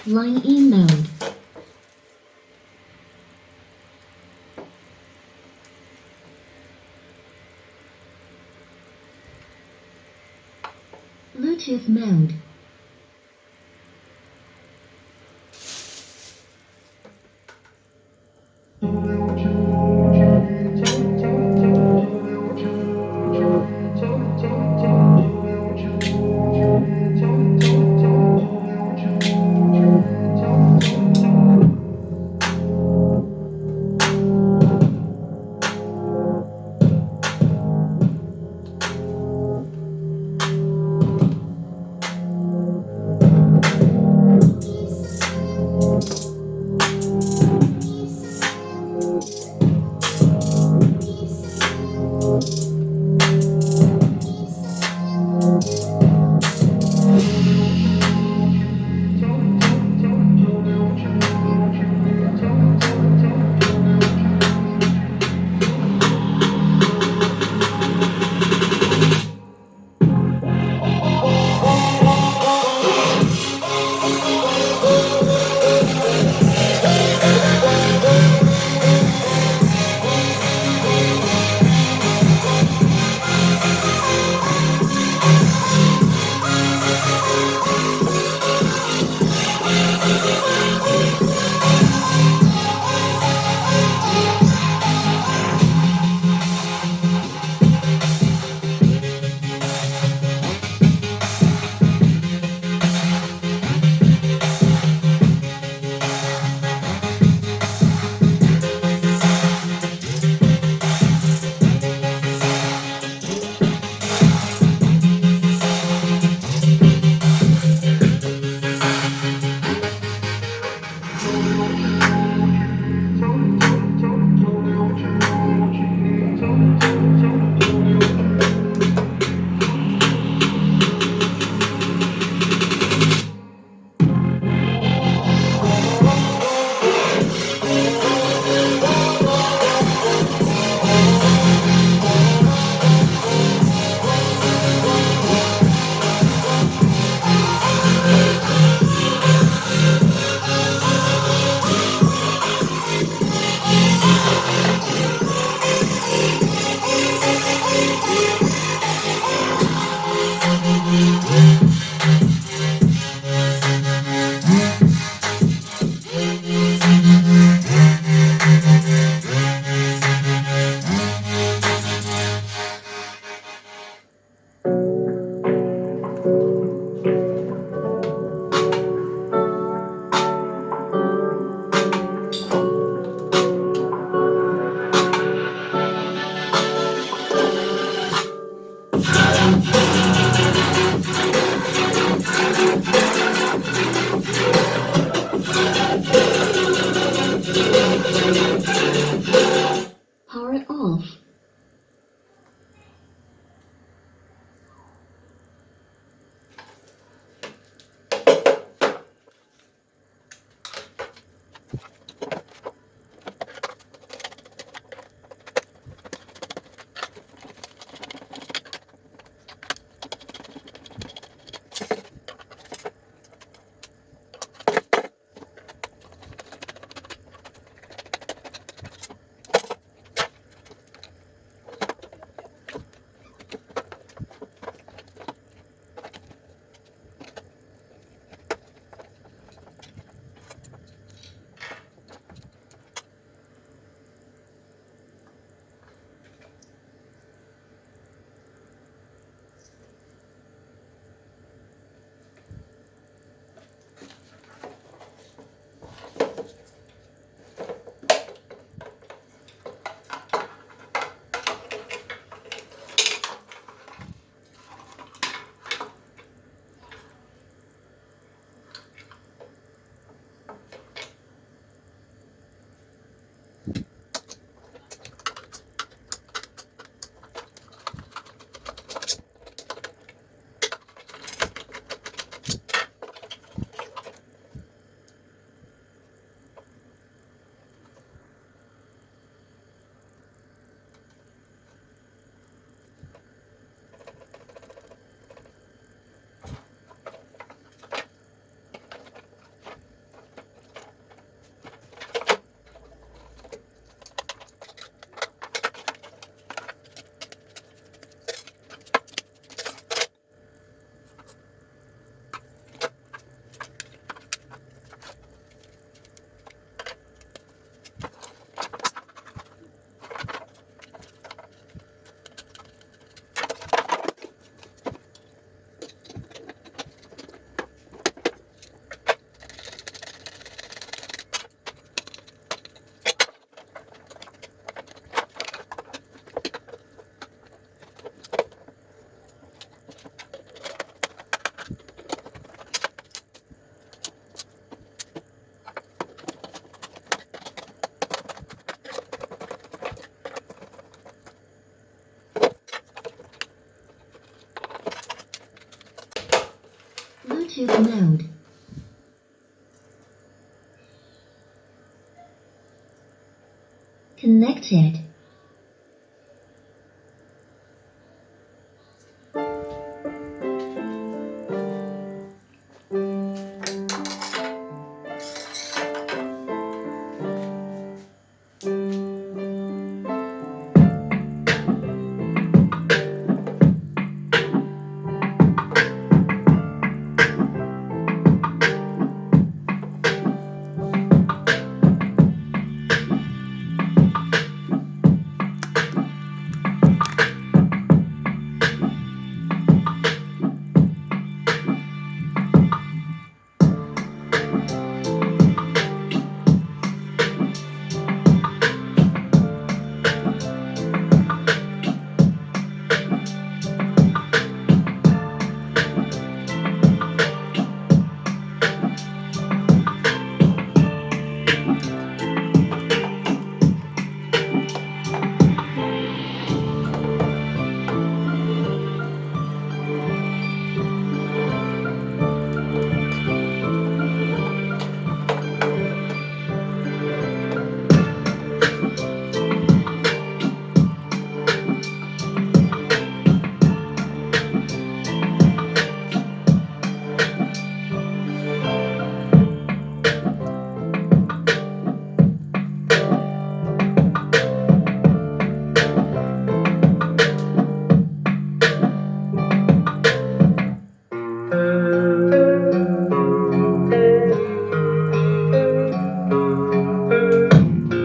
Line in mode. Bluetooth mode. Bluetooth mode. Connected.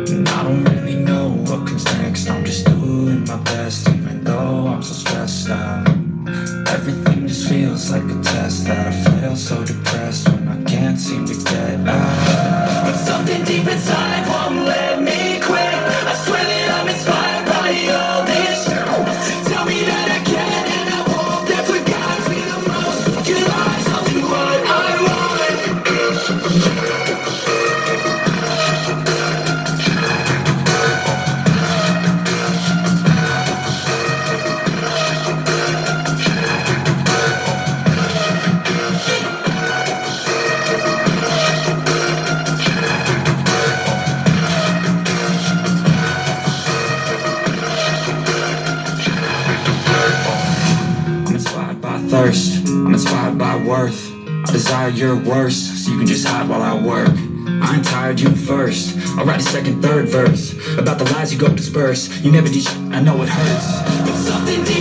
And I don't really know what comes next. I'm just doing my best, even though I'm so stressed out. Everything just feels like a test that I fail, so depressed when I can't seem to get out. But something deep inside won't let me quit. I swear that I'm inspired by all this. Tell me that I can and I won't. That's what guides me the most. Your eyes, I'll do what I want. I'm inspired by thirst, I'm inspired by worth. I desire your worst, so you can just hide while I work. I ain't tired, you first. I'll write a second, third verse about the lies you go disperse. You never do shit, I know it hurts. But something deep